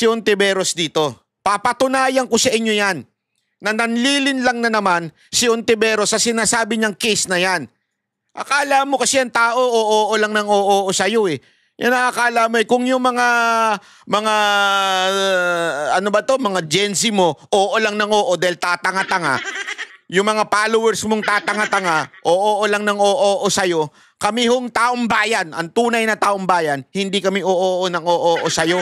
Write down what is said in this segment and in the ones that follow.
si Ontiveros dito. Papatunayan ko sa inyo yan na nanlilin lang na naman si Ontiveros sa sinasabi niyang case na yan. Akala mo kasi ang tao, oo lang ng oo sa'yo eh. Yan ang akala mo eh. Kung yung mga ano ba to, mga Gen Z mo, oo lang ng oo dahil tatanga-tanga. Yung mga followers mong tatanga-tanga, oo lang ng oo sa'yo. Kami hong taong bayan, ang tunay na taong bayan, hindi kami oo ng oo sa'yo.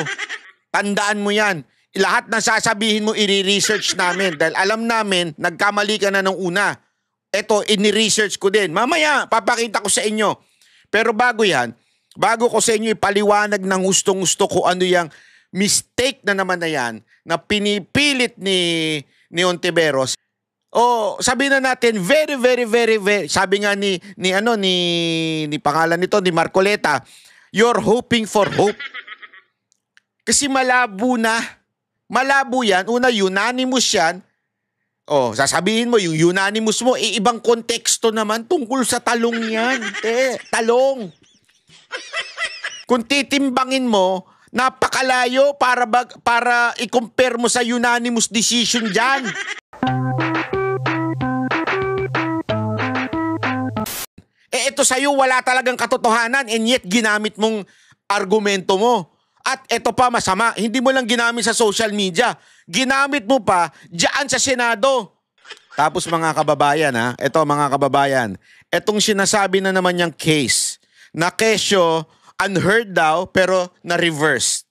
Tandaan mo yan. Lahat na sasabihin mo, i-research namin. Dahil alam namin, nagkamali ka na nung una. Eto, ini-research ko din. Mamaya, papakita ko sa inyo. Pero bago yan, bago ko sa inyo ipaliwanag ng gustong-gusto ko ano yung mistake na naman na yan na pinipilit ni Ontiveros. O sabi na natin very sabi nga ni pangalan nito ni Marcoleta, you're hoping for hope. Kasi malabo na. Malabo yan. Una, unanimous yan. O, sasabihin mo, yung unanimous mo, ibang konteksto naman tungkol sa talong yan. Talong. Kung titimbangin mo, napakalayo para i-compare mo sa unanimous decision dyan. Ito sa'yo wala talagang katotohanan and yet ginamit mong argumento mo. At ito pa masama, hindi mo lang ginamit sa social media. Ginamit mo pa diyan sa Senado. Tapos mga kababayan etong sinasabi na naman niyang case na kesyo unheard daw pero na-reverse.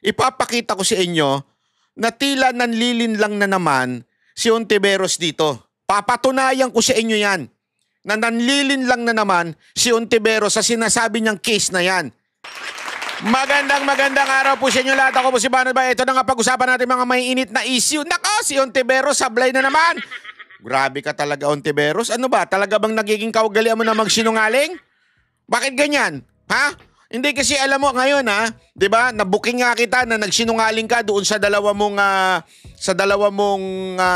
Ipapakita ko sa inyo na tila nanlilin lang na naman si Ontiveros dito. Papatunayan ko sa inyo yan na nanlilin lang na naman si Ontiveros sa sinasabi niyang case na yan. Magandang araw po sa inyo lahat. Ako po si Banod Bay. Ito na nga pag-usapan natin mga may init na issue. Nako, si Ontiveros sablay na naman. Grabe ka talaga, Ontiveros. Ano ba? Talaga bang nagiging kaugalian mo na magsinungaling? Bakit ganyan? Ha? Hindi kasi alam mo ngayon ha, 'di ba? Nabuking nga kita na nagsinungaling ka doon sa dalawa mong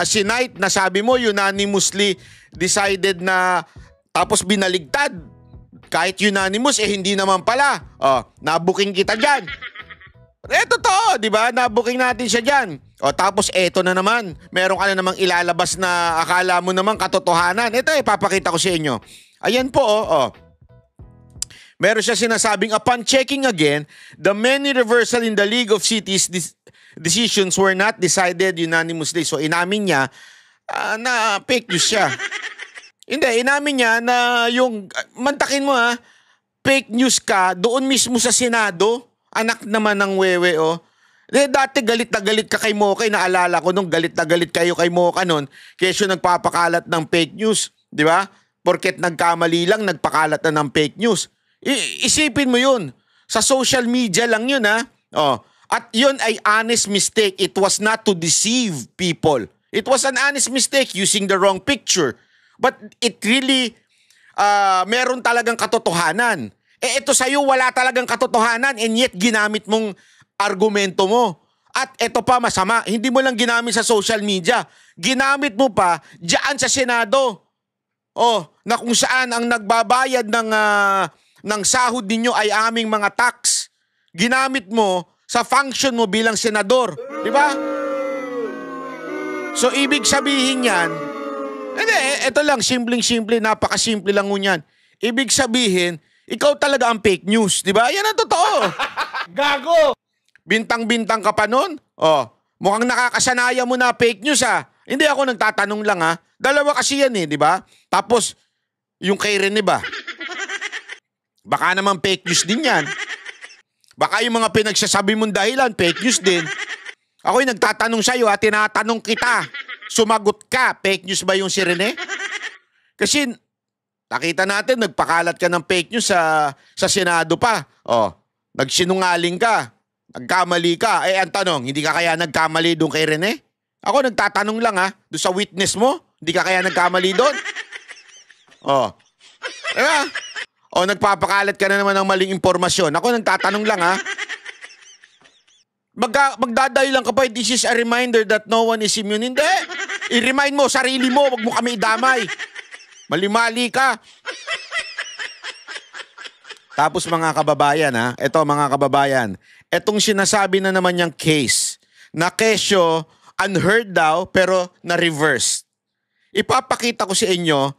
sinight na sabi mo unanimously decided na tapos binaligtad. Kahit unanimous, hindi naman pala. Nabuking kita dyan. Totoo, di ba? Nabuking natin siya dyan. Tapos eto na naman. Meron ka na namang ilalabas na akala mo naman katotohanan. Ito, ipapakita ko sa inyo. Ayan po, Meron siya sinasabing, upon checking again, the many reversal in the League of Cities decisions were not decided unanimously. So, inamin niya na fake news siya. Hindi, inamin niya na yung, mantakin mo fake news ka doon mismo sa Senado, anak naman ng wewe Dati galit na galit ka kay Mokay, naalala ko nung galit na galit kayo kay Moka nun, kesyo nagpapakalat ng fake news, di ba? Porket nagkamali lang, nagpakalat na ng fake news. Isipin mo yun, sa social media lang yun At yun ay honest mistake, it was not to deceive people. It was an honest mistake using the wrong picture. But it really, meron talagang katotohanan. Ito sa'yo wala talagang katotohanan and yet ginamit mong argumento mo. At ito pa masama, hindi mo lang ginamit sa social media. Ginamit mo pa diyan sa Senado. Na kung saan ang nagbabayad ng sahod ninyo ay aming mga tax. Ginamit mo sa function mo bilang senador. Di ba? So ibig sabihin yan, hindi, ito lang, simpleng-simple, napakasimple lang ngunyan. Ibig sabihin, ikaw talaga ang fake news, di ba? Yan ang totoo. Gago! Bintang-bintang ka pa nun? Mukhang nakakasanaya mo na fake news Hindi ako nagtatanong lang Dalawa kasi yan di ba? Tapos, yung kay Rene ba? Baka naman fake news din yan. Baka yung mga pinagsasabi mong dahilan, fake news din. Ako'y nagtatanong sa'yo tinatanong kita. Sumagot ka, fake news ba yung si Rene? Kasi nakita natin, nagpakalat ka ng fake news sa Senado pa. Nagsinungaling ka, nagkamali ka. Ang tanong, hindi ka kaya nagkamali doon kay Rene? Ako nagtatanong lang doon sa witness mo, hindi ka kaya nagkamali doon? Diba? Nagpapakalat ka na naman ng maling impormasyon. Ako nagtatanong lang Magdadayo lang ka pa, this is a reminder that no one is immune. Hindi. I-remind mo, sarili mo, wag mo kami idamay. Mali-mali ka. Tapos mga kababayan, ito mga kababayan, etong sinasabi na naman niyang case na kesyo unheard daw pero na-reverse. Ipapakita ko sa inyo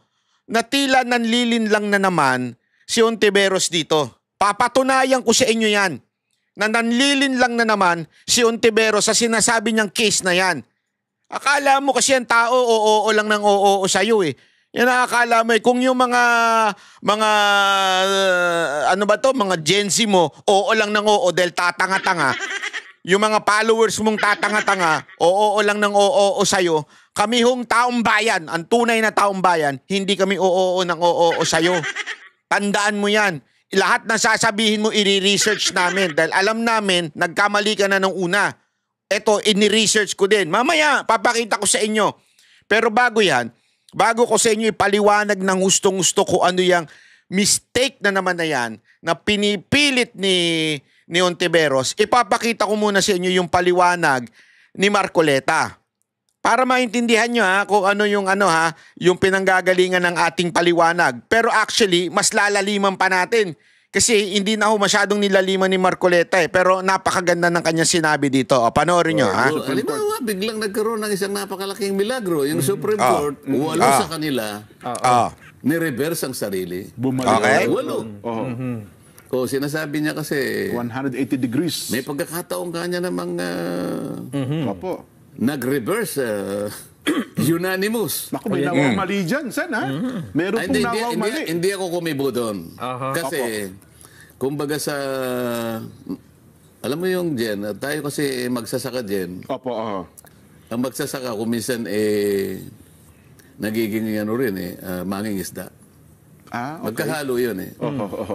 na tila nanlilin lang na naman si Ontiveros dito. Papatunayan ko sa inyo yan na nanlilin lang na naman si Ontiveros sa sinasabi niyang case na yan. Akala mo kasi ang tao oo lang ng oo sa'yo eh. Yan ang akala mo eh. Kung yung mga ano ba to, mga Gen Z mo, oo lang ng oo dahil tatanga-tanga. Yung mga followers mong tatanga-tanga, oo lang ng oo sa'yo. Kami hong taong bayan, ang tunay na taong bayan, hindi kami oo ng oo sa'yo. Tandaan mo yan. Lahat na sasabihin mo, i-research namin. Dahil alam namin, nagkamali ka na nung una. Ito, ini-research ko din. Mamaya, papakita ko sa inyo. Pero bago yan, bago ko sa inyo ipaliwanag ng gustong-gusto ko ano yung mistake na naman na yan, na pinipilit ni Ontiveros, ipapakita ko muna sa inyo yung paliwanag ni Marcoleta. Para maintindihan nyo kung ano yung pinanggagalingan ng ating paliwanag. Pero actually, mas lalaliman pa natin. Kasi hindi na ako masyadong nilaliman ni Marcoleta Pero napakaganda ng kanyang sinabi dito. Panoorin nyo Halimbawa, biglang nagkaroon ng isang napakalaking milagro. Yung Supreme Court, 8 sa kanila, ni-reverse ang sarili. Okay. 8. Sinasabi niya kasi 180 degrees. may pagkakataong kanya namang Opo. nag-reverse unanimous. Naku, may nawang mali dyan, Sen, ha? Meron pong nawang mali. Hindi ako kumibo doon. Kasi, kumbaga sa, alam mo yung Jen, tayo kasi magsasaka Jen. Opo, Ang magsasaka, kung minsan, nagiging manging isda. okay. Magkahalo yun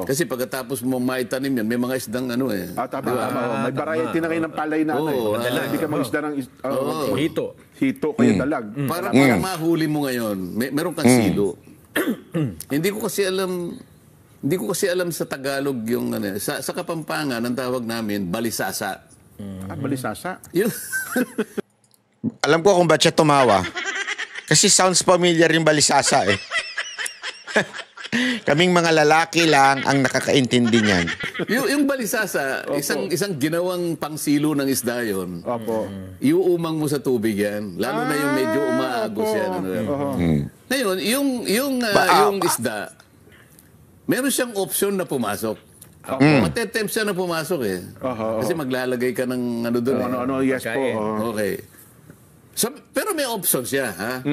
Kasi pagkatapos mo maitanim yan, may mga isdang Tama. May variety na kayo ng palay na hindi ka mag-isda ng hito kayo dalag. Para mahuli mo ngayon, meron kang silo. Hindi ko kasi alam sa Tagalog yung sa Kapampangan ang tawag namin balisasa. Balisasa? Alam ko kung ba't siya tumawa. Kasi sounds familiar yung balisasa Kaming mga lalaki lang ang nakakaintindi niyan. yung balisasa, isang ginawang pangsilo ng isda yun. Opo. Iuumang mo sa tubig yan. Lalo na yung medyo umaagos yan. Ngayon, yung isda, meron siyang option na pumasok. Matetempt siya na pumasok Kasi maglalagay ka ng doon Yes po. Okay. Pero may option siya, ha?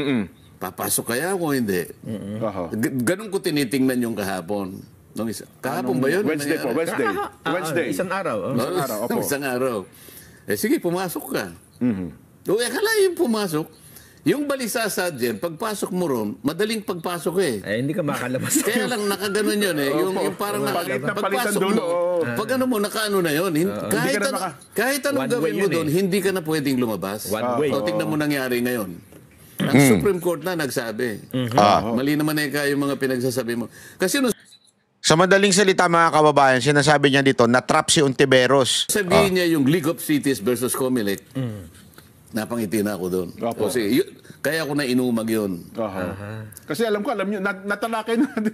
Papasok kaya ako hindi? Ganun ko tinitingnan yung kahapon. Kahapon ba yun? Wednesday po, Wednesday. Isang araw. Opo. Isang araw. Sige, pumasok ka. Akala yung pumasok. Yung balisasa dyan, pagpasok mo ron, madaling pagpasok hindi ka makalabas. Kaya lang nakaganon yun yung parang pagpasok mo, pag mo, nakaano na yun. Kahit anong gawin mo doon, hindi ka na pwedeng lumabas. One way. Tingnan mo nangyari ngayon. Ang Supreme Court na nagsabi. Mali naman yung mga pinagsasabi mo. Kasi Sa madaling salita mga kababayan, sinasabi niya dito, na-trap si Ontiveros. sabihin niya yung League of Cities versus Comelec, napangiti na ako doon. Kasi kaya ako na inumag yun. Kasi alam niyo, natalakay natin.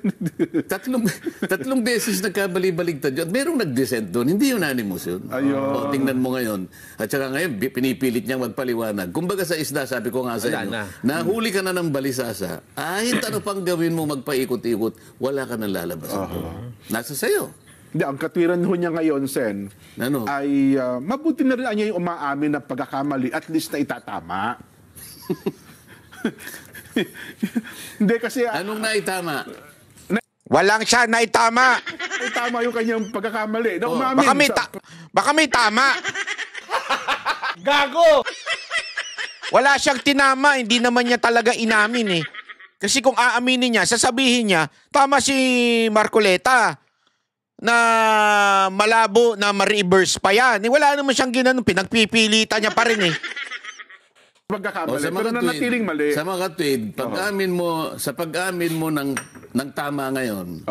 tatlong beses nagkabali-baligtad yun. At merong nag-dissent doon. Hindi unanimous yun. Tingnan mo ngayon. At saka ngayon, pinipilit niyang magpaliwanag. Kumbaga sa isda, sabi ko nga sa inyo, nahuli ka na ng balisasa, kahit ano pang gawin mo magpaikot-ikot, wala ka nang lalabas. Nasa sayo. Hindi, ang katwiran ho niya ngayon, Sen, ay mabuti na rin niya yung umaamin ng pagkakamali, at least na itatama. Hindi kasi... Anong naitama? Walang siya naitama. Tama yung kanyang pagkakamali. Na umamin. Baka may tama. Gago! Wala siyang tinama, hindi naman niya talaga inamin Kasi kung aaminin niya, sasabihin niya, tama si Marcoleta na malabo na ma-reverse pa yan. Wala naman siyang ginanong, pinagpipilitan niya pa rin Pagkakamali, pero nanatiling mali. Sa mga katwid, sa pag-amin mo ng tama ngayon,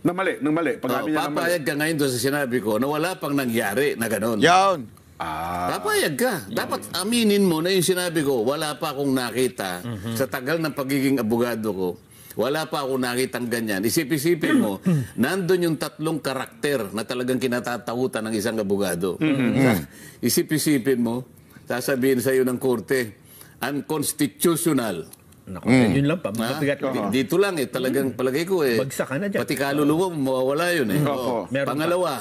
Nang mali. Papayag ka ngayon doon sa sinabi ko na wala pang nangyari na gano'n. Yan. Papayag ka. Dapat aminin mo na yung sinabi ko, wala pa akong nakita sa tagal ng pagiging abogado ko Wala pa ako nakitang ganyan. Isip-isipin mo, nandun yung tatlong karakter na talagang kinatatakutan ng isang abogado. Isip-isipin mo, sasabihin sa iyo ng korte, unconstitutional. Naku, yun lang pa. Dito lang talagang palagay ko bagsak ka na dyan. pati kaluluwa mo, mawawala yun Pangalawa,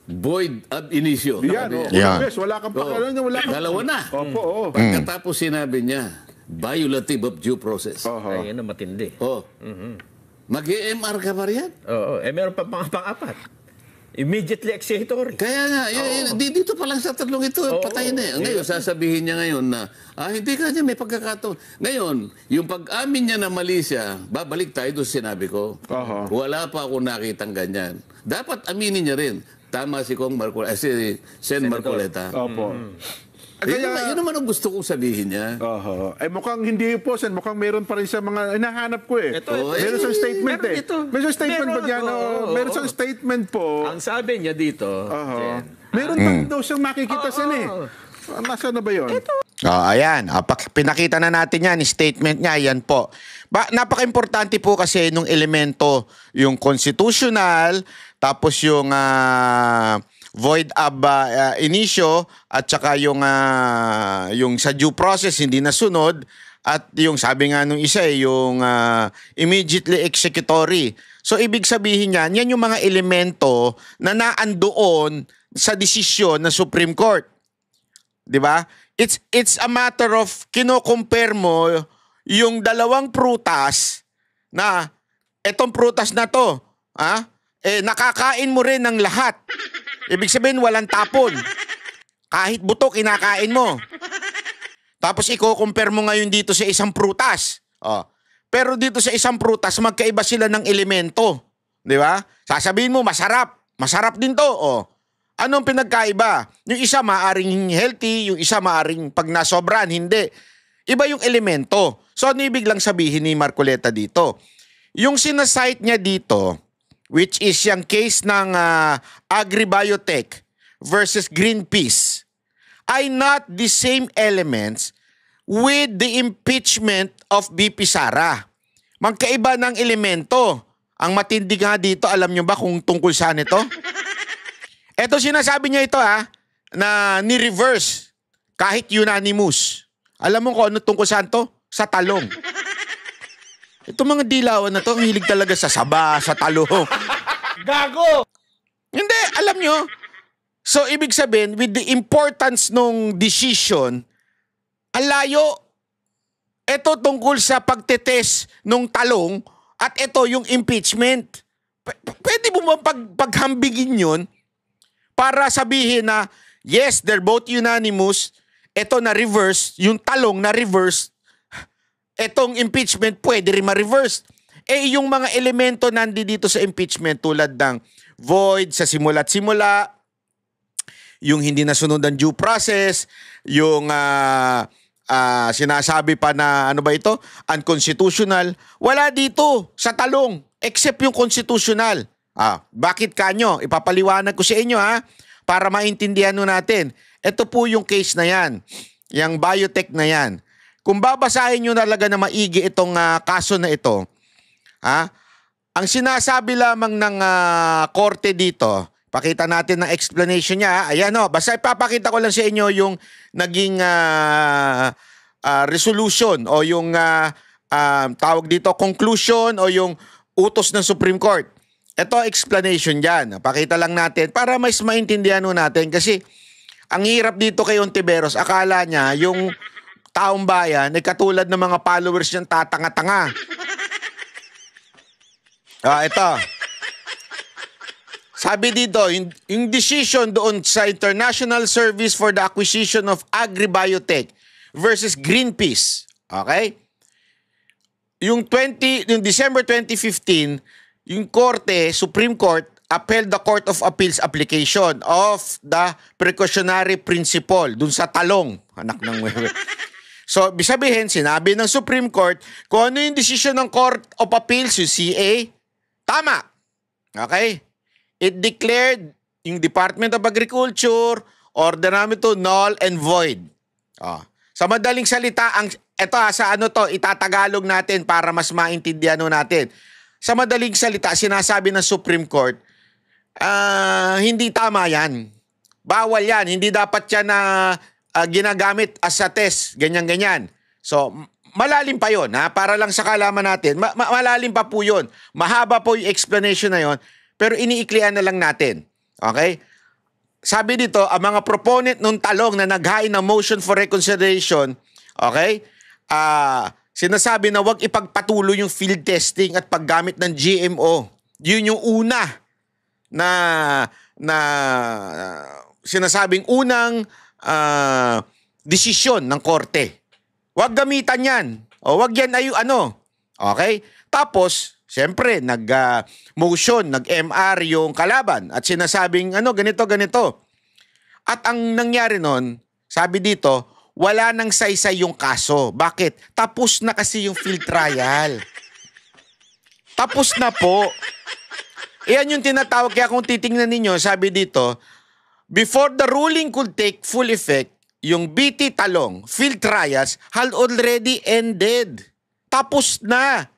void ab initio. Yes, wala kang pakialam, wala kang... Dalawa na. Opo. Pagkatapos sinabi niya, violative of due process. Ay, yun na matindi. Mag-EMR ka pa riyan? Oo. Meron pa pang-apat. Immediately executory. Kaya nga, dito pa lang sa tatlong ito, patay na. Ngayon, sasabihin niya ngayon na, hindi ka niya, may pagkakataon. Ngayon, yung pag-amin niya na mali siya, babalik tayo doon sinabi ko. Wala pa ako nakitang ganyan. Dapat aminin niya rin. Tama si Sen Marcoleta. Opo. Yun naman ang gusto kong sabihin niya. Mukhang hindi po, Sen. Mukhang meron pa rin sa mga hinahanap ko meron sa statement Meron sa statement ba dyan? Meron sa statement po. Ang sabi niya dito, meron pa daw siyang makikita, Sen Nasaan na ba yun? Ayan. Pinakita na natin yan. Statement niya, yan po. Napaka-importante po kasi nung elemento, yung constitutional, tapos yung void ab initio, at saka yung sa due process hindi nasunod, at yung sabi nga nung isa yung immediately executory. So ibig sabihin yan yung mga elemento na naandoon sa desisyon ng Supreme Court. 'Di ba? It's a matter of kino-compare mo yung dalawang prutas na etong prutas na to, nakakain mo rin ng lahat. Ibig sabihin walang tapon. Kahit buto kinakain mo. Tapos i-compare mo ngayon dito sa isang prutas. Pero dito sa isang prutas magkaiba sila ng elemento, 'di ba? Sasabihin mo masarap. Masarap din 'to, Anong pinagkaiba? Yung isa maaring healthy, yung isa maaring pag nasobran, hindi. Iba yung elemento. So ano ibig lang sabihin ni Marcoleta dito? Yung sinasite niya dito, which is yung case ng Agribiotech versus Greenpeace, ay not the same elements with the impeachment of BP Sara. Magkaiba ng elemento. Ang matindi nga dito, alam nyo ba kung tungkol saan ito? Ito sinasabi niya ito na ni-reverse kahit unanimous. Alam mo kung ano tungkol saan to? Sa talong. Ito mga dilawan na to, ang hilig talaga sa saba, sa talong. Gago! Hindi, alam nyo. So ibig sabihin, with the importance nung decision, ang layo. Ito tungkol sa pagtetest nung talong at ito yung impeachment. Pwede mo ba paghambigin yun? Para sabihin na, yes, they're both unanimous, ito na reverse, yung talong na reverse, etong impeachment pwede rin ma-reverse. Yung mga elemento nandito sa impeachment tulad ng void sa simula't simula, yung hindi nasunod ang due process, yung sinasabi pa na ano ba ito? Unconstitutional. Wala dito sa talong except yung constitutional. Bakit kanyo? Ipapaliwanag ko sa inyo para maintindihan natin. Ito po yung case na yan. Yung biotech na yan. Kung babasahin nyo talaga na maigi itong kaso na ito, ang sinasabi lamang ng korte dito, pakita natin ng explanation niya. Ayan basta ipapakita ko lang sa inyo yung naging resolution o yung tawag dito, conclusion o yung utos ng Supreme Court. Ito explanation dyan. Pakita lang natin para mas maintindihan natin kasi ang hirap dito kay Ontiveros, akala niya yung taong bayan ay katulad ng mga followers niyang tatanga-tanga. Ito. Sabi dito, yung decision doon sa International Service for the Acquisition of Agribiotech versus Greenpeace. Okay? Yung December 2015, yung korte, Supreme Court, upheld the Court of Appeals application of the precautionary principle dun sa talong. Anak ng wewe. So, bisabihin, sinabi ng Supreme Court, kung ano yung decision ng Court of Appeals, yung CA, tama. Okay? It declared yung Department of Agriculture, order namin to null and void. Sa madaling salita, sa ano to, itatagalog natin para mas maintindihan natin. Sa madaling salita, sinasabi ng Supreme Court, hindi tama yan. Bawal yan. Hindi dapat yan na ginagamit as a test. Ganyan-ganyan. So, malalim pa yun, ha? Para lang sa kalaman natin. Malalim pa po yun. Mahaba po yung explanation na yun. Pero iniiklian na lang natin. Okay? Sabi dito, ang mga proponent nung talong na naghain ng motion for reconsideration, okay? Sinasabi na wag ipagpatuloy yung field testing at paggamit ng GMO. Yun yung una na sinasabing unang desisyon ng korte. Wag gamitan yan. O wag yan Okay? Tapos, siyempre, nag-motion, nag-MR yung kalaban at sinasabing ganito. At ang nangyari nun, sabi dito, wala nang saysay yung kaso. Bakit? Tapos na kasi yung field trial. Tapos na po. Iyan yung tinatawag. Kaya kung titingnan ninyo, sabi dito, before the ruling could take full effect, yung BT Talong field trials had already ended. Tapos na.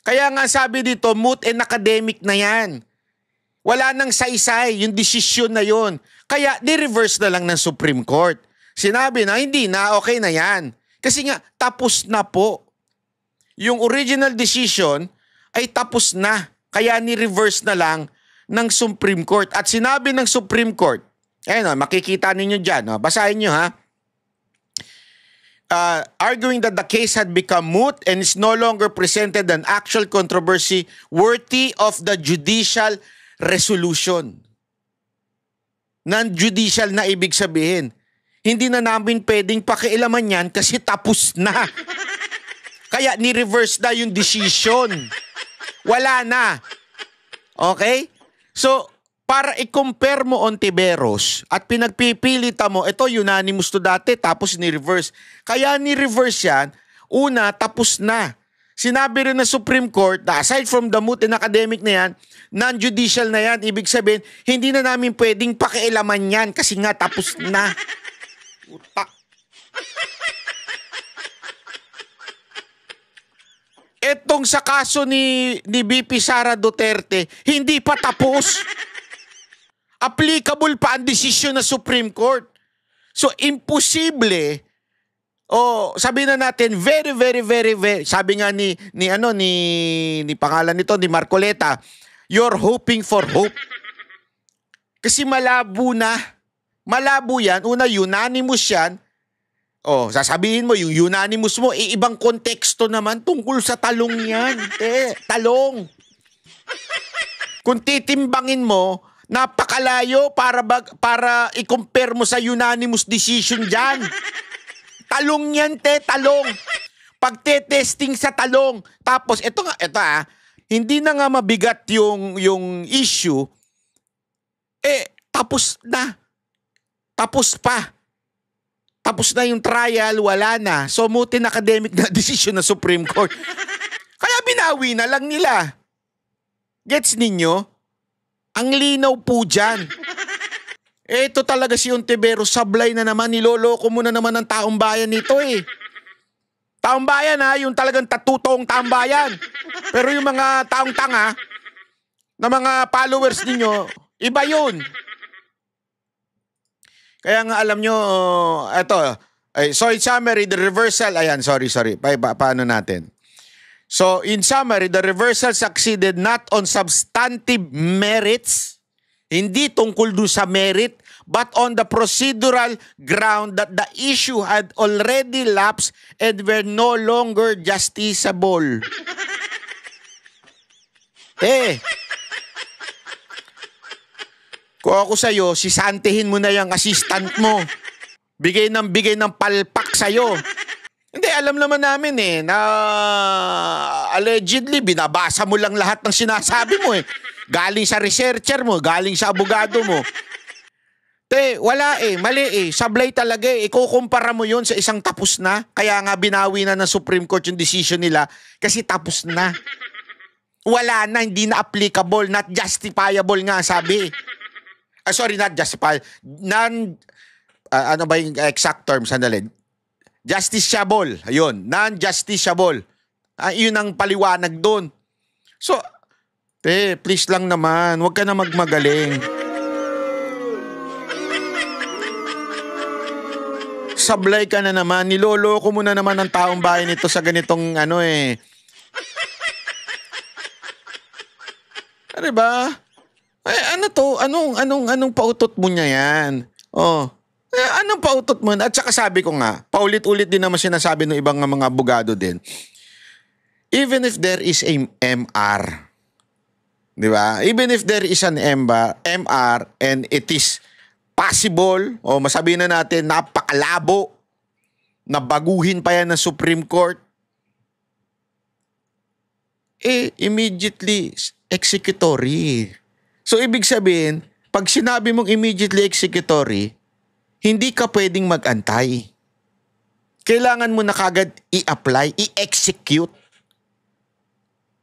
Kaya nga sabi dito, moot and academic na yan. Wala nang saysay, yung desisyon na yon. Kaya ni-reverse na lang ng Supreme Court. Sinabi na, hindi na, okay na yan. Kasi nga, tapos na po. Yung original decision ay tapos na. Kaya ni-reverse na lang ng Supreme Court. At sinabi ng Supreme Court, makikita ninyo dyan. Basahin nyo, ha? Arguing that the case had become moot and is no longer presented an actual controversy worthy of the judicial resolution. Non-judicial na ibig sabihin. Hindi na namin pwedeng pakialaman yan kasi tapos na. Kaya ni-reverse na yung decision. Wala na. Okay? So, para i-compare mo Ontiveros at pinagpipilita mo, ito unanimous to dati tapos ni-reverse. Kaya ni-reverse yan, una, tapos na. Sinabi rin ng Supreme Court na aside from the moot and academic na yan, non-judicial na yan, ibig sabihin, hindi na namin pwedeng pakialaman yan kasi nga tapos na. Utak. Etong sa kaso ni BP Sara Duterte, hindi pa tapos. Applicable pa ang desisyon ng Supreme Court. So, imposible. Sabi na natin, very, very, very, very, sabi nga ni pangalan nito, ni Marcoleta, you're hoping for hope. Kasi malabo na. Malabo yan. Una, unanimous yan. Sasabihin mo, yung unanimous mo, ibang konteksto naman tungkol sa talong yan. Talong. Kung titimbangin mo, napakalayo para i-compare mo sa unanimous decision dyan. Talong yan, talong. Pagte-testing sa talong. Tapos, ito hindi na nga mabigat yung issue. Tapos na. Tapos pa. Tapos na yung trial, wala na. So, moot and academic na decision ng Supreme Court. Kaya binawi na lang nila. Gets ninyo? Ang linaw po dyan. Ito talaga si Ontiveros, sablay na naman, niloloko mo na naman ang taong bayan nito Taong bayan yung talagang tatutong taong bayan. Pero yung mga taong tanga, na mga followers ninyo, iba yun. Kaya nga alam nyo, so in summary, the reversal, sorry, paano natin? So in summary, the reversal succeeded not on substantive merits, hindi tungkol doon sa merit, but on the procedural ground that the issue had already lapsed and were no longer justiciable. Kung ako sa'yo, sisantihin mo na yung assistant mo. Bigay ng palpak sa'yo. Hindi, alam naman namin na allegedly, binabasa mo lang lahat ng sinasabi mo Galing sa researcher mo, galing sa abogado mo. Wala mali sablay talaga Ikukumpara mo yun sa isang tapos na. Kaya nga binawi na ng Supreme Court yung decision nila kasi tapos na. Wala na, hindi na applicable, not justifiable nga sabi. Sorry, not justifiable. Ano ba yung exact term? Sandali. Justiciable. Ayun, non-justiciable. Yun ang paliwanag doon. So, please lang naman, huwag ka na magmagaling. Sablay ka na naman, niloloko mo na naman ang taong bayan nito sa ganitong ano eh. Ano ba? Ano to? Anong pautot mo niya yan? Oh. Anong pautot mo? At saka sabi ko nga, paulit-ulit din naman sinasabi ng ibang mga abogado din. Even if there is a MR, di ba? Even if there is an MR and it is possible, o masabi na natin, napakalabo na baguhin pa yan ng Supreme Court, immediately executory. So, ibig sabihin, pag sinabi mong immediately executory, hindi ka pwedeng mag-antay. Kailangan mo na kagad i-apply, i-execute.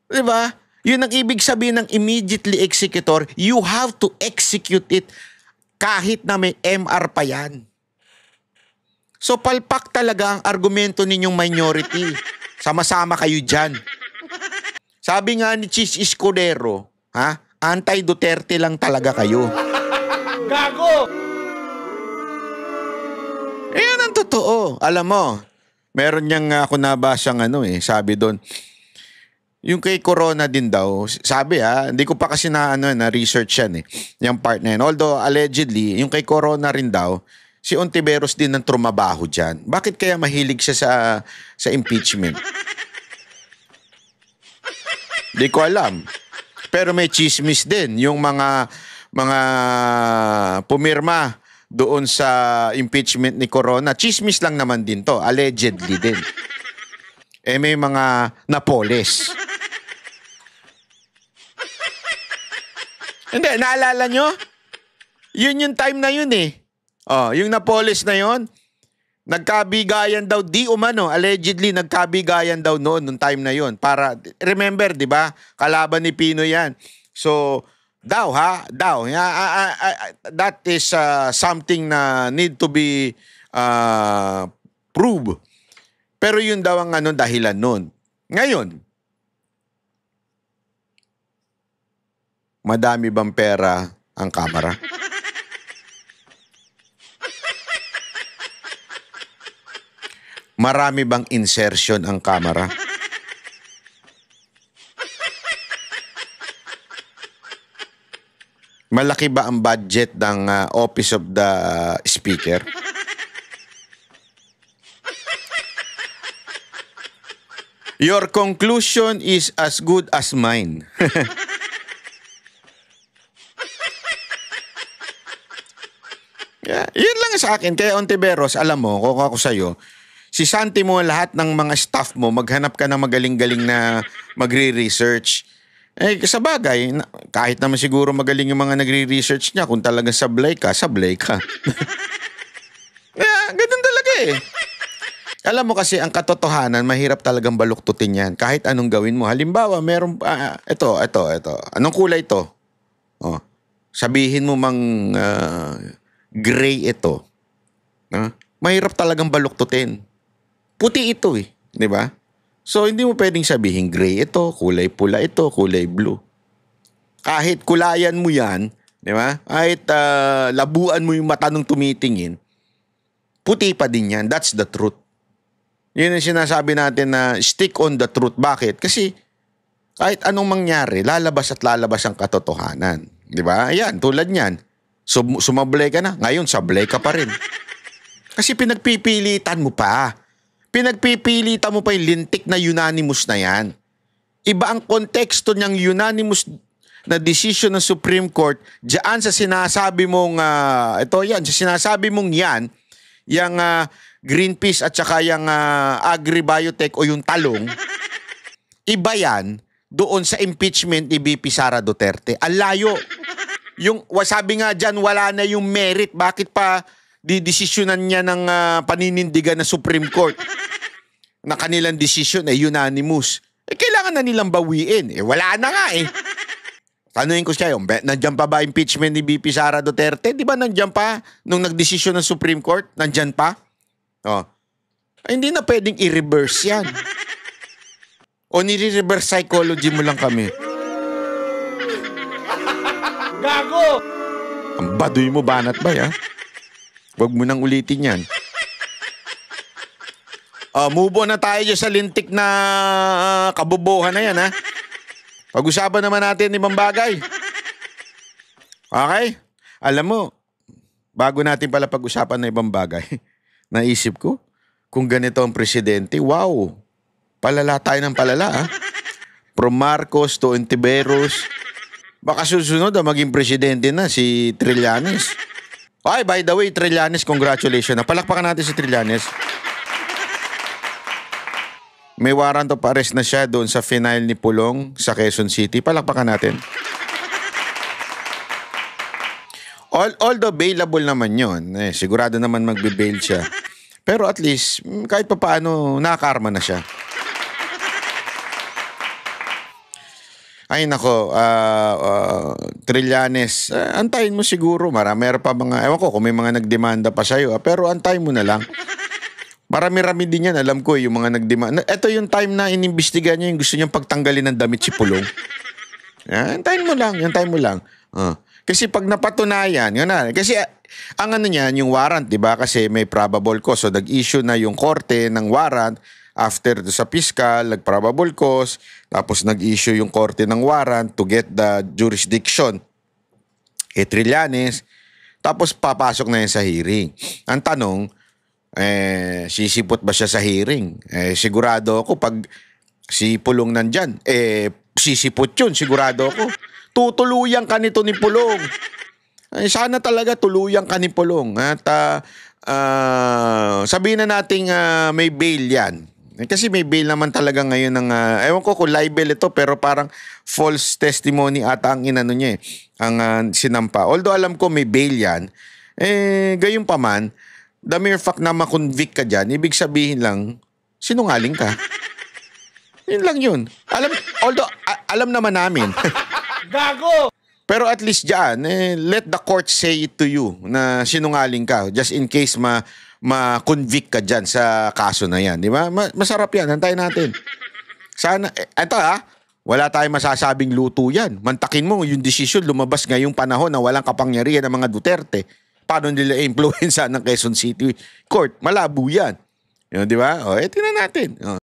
Diba? Yun ang ibig sabihin ng immediately executor. You have to execute it kahit na may MR pa yan. So, palpak talaga ang argumento ninyong minority. Sama-sama kayo dyan. Sabi nga ni Chis Escudero, anti-Duterte lang talaga kayo. Gago! Yan ang totoo. Alam mo, meron niyang ako nabasang sabi doon, yung kay Corona din daw, sabi hindi ko pa kasi na-research yan yung part na yan. Although allegedly, yung kay Corona rin daw, si Ontiveros din ang trumabaho dyan. Bakit kaya mahilig siya sa impeachment? Di ko alam. Pero may chismis din yung mga pumirma doon sa impeachment ni Corona. Chismis lang naman din to. Allegedly din. May mga napoles. Hindi, naalala nyo? Yun yung time na yun yung napoles na yun, nagkabigayan daw, allegedly nagkabigayan daw nung time na yun. Para, remember, di ba? Kalaban ni Pino yan. So, that is something na need to be proved. Pero yun daw ang dahilan nun. Ngayon, madami bang pera ang Kamara? Marami bang insertion ang Kamara? Malaki ba ang budget ng Office of the Speaker? Your conclusion is as good as mine. Yun lang sa akin. Kaya Ontiveros, alam mo, kung ako sa'yo, si Santi mo lahat ng mga staff mo, maghanap ka ng magaling-galing na magre-research. Sa bagay, kahit naman siguro magaling yung mga nagre-research niya, kung talagang sablay ka. Ganun talaga Alam mo kasi, ang katotohanan, mahirap talagang baluktutin yan. Kahit anong gawin mo. Halimbawa, meron, ito. Anong kulay ito? Sabihin mo mang gray ito. Mahirap talagang baluktutin. Puti ito di ba? So, hindi mo pwedeng sabihin gray ito, kulay pula ito, kulay blue. Kahit kulayan mo yan, di ba? Kahit labuan mo yung mata nung tumitingin, puti pa din yan. That's the truth. Yun ang sinasabi natin na stick on the truth. Bakit? Kasi kahit anong mangyari, lalabas at lalabas ang katotohanan. Di ba? Ayan, tulad niyan. Sumablay ka na, ngayon sablay ka pa rin. Kasi pinagpipilitan mo pa. Pinagpipilitan mo pa yung lintik na unanimous na yan. Iba ang konteksto niyang unanimous na decision ng Supreme Court diyan sa sinasabi mong, sa sinasabi mong yan, yung Greenpeace at saka yung agri-biotech o yung talong, iba yan doon sa impeachment ni VP Sara Duterte. Ang layo. Yung sabi nga dyan, wala na yung merit. Bakit pa didesisyonan niya ng paninindigan ng Supreme Court na kanilang decision ay unanimous? Kailangan na nilang bawiin. Wala na nga Tanungin ko siya, nandiyan pa ba impeachment ni VP Sara Duterte? Di ba nandiyan pa nung nagdesisyon ng Supreme Court? Nandiyan pa? Ay, hindi na pwedeng i-reverse yan. O nire-reverse psychology mo lang kami. Gago! Ang baduy mo, Banat Bay, ha? Huwag mo nang ulitin yan. Move on na tayo dyan sa lintik na kabobohan na yan, ha? Pag-usapan naman natin ibang bagay. Okay? Alam mo, bago natin pala pag-usapan na ibang bagay, naisip ko, kung ganito ang presidente, wow, palala tayo ng palala, ha? From Marcos to Ontiveros, baka susunod maging presidente na si Trillanes. Ay, by the way, Trillanes, congratulations. Palakpakan natin si Trillanes. May warrant of arrest na siya doon sa final ni Pulong sa Quezon City. Palakpakan natin. Although bailable naman yun, sigurado naman magbe-bail siya. Pero at least, kahit pa paano, nakakarma na siya. Ay nako, Trillanes, antayin mo siguro. Meron pa mga, ewan ko kung may mga nagdemanda pa sa'yo, pero antayin mo na lang. Marami-rami din yan, alam ko yung mga nagdemanda. Ito yung time na inimbestiga niya yung gusto niyang pagtanggalin ng damit si Pulong. Antayin mo lang. Kasi pag napatunayan, yun na. Kasi ang ano niyan, yung warrant, di ba? Kasi may probable cause. So nag-issue na yung korte ng warrant. After sa fiscal, nag-probable cause. Tapos nag-issue yung korte ng warrant to get the jurisdiction. Trillanes. Tapos papasok na yan sa hearing. Ang tanong, sisipot ba siya sa hearing? Sigurado ako pag si Pulong nandyan, sisipot yun, sigurado ako. Tutuluyan ka nito ni Pulong. Sana talaga tuluyan ka ni Pulong. At sabihin na nating may bail yan. Kasi may bail naman talaga ngayon ng, ewan ko kung libel ito, pero parang false testimony ata ang inano niya ang sinampa. Although alam ko may bail yan, gayon pa man, the mere fact na makonvict ka dyan, ibig sabihin lang, sinungaling ka. Yun lang yun. Alam naman namin. Gago! Pero at least dyan, let the court say it to you na sinungaling ka. Just in case ma-convict ka dyan sa kaso na yan. Di ba? Masarap yan. Hantayin natin. Sana, wala tayong masasabing luto yan. Mantakin mo yung desisyon lumabas ngayong panahon na walang kapangyarihan ng mga Duterte. Paano nila influensya ng Quezon City Court? Malabo yan. Di ba? Tingnan natin.